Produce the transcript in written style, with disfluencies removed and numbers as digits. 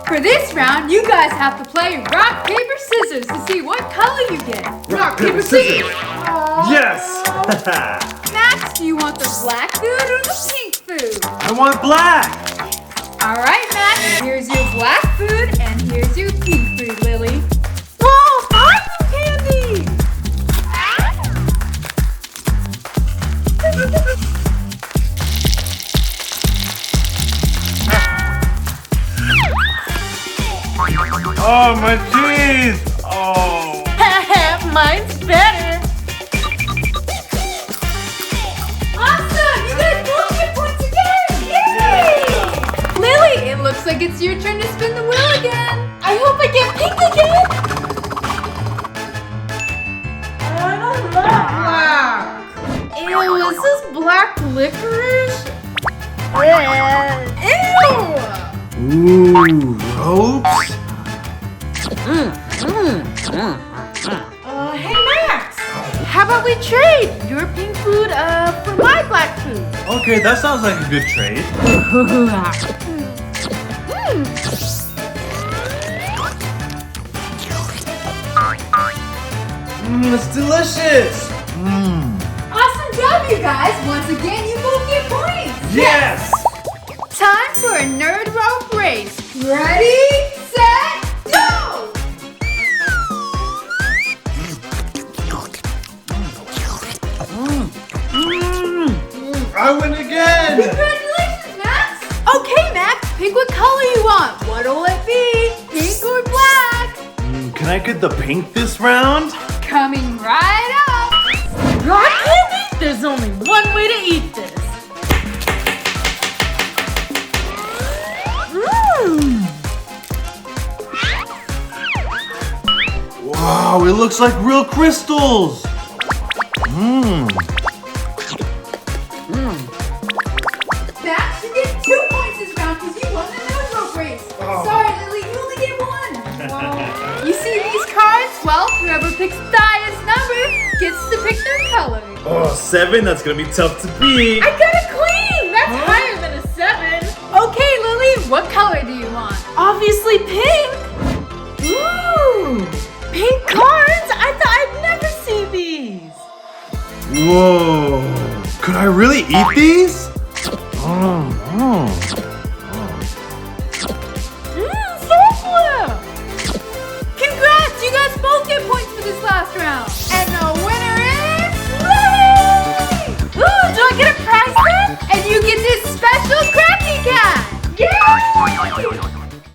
For this round, you guys have to play rock, paper, scissors to see what color you get. Rock, paper, scissors! Yes! Max, do you want the black food or the pink food? I want black! Alright, Max, here's your black food and here's your pink food, Lily. Whoa, I'm candy! Oh, my cheese! Oh! Mine's better. Awesome! You guys both get points again! Yay! Lily, it looks like it's your turn to spin the wheel again. I hope I get pink again. I don't love black. Ew, is this black licorice? Ew! Ooh, ropes? Hey Max, how about we trade your pink food for my black food? Okay, that sounds like a good trade. It's delicious! Awesome job, you guys! Once again, you both get points! Yes! Time for a nerd rope race. Ready, set, go! I win again! Congratulations, Max! Okay, Max, pick what color you want. What'll it be? Pink or black? Can I get the pink this round? Coming right up! Rock candy? There's only one way to eat this. Wow, it looks like real crystals! Max, you get 2 points this round because you won the nerd rope race. Sorry, Lily, you only get 1. You see these cards? Well, whoever picks the highest number gets to pick their color. Oh, 7? That's gonna be tough to beat. I got a queen! That's higher than a 7. Okay, Lily, what color do you want? Obviously pink. Ooh, pink cards? I thought I'd never see these. Whoa! Could I really eat these? So cool. Congrats, you guys both get points for this last round. And the winner is Lily! Ooh, do I get a prize then? And you get this special Crafty Cat! Yay!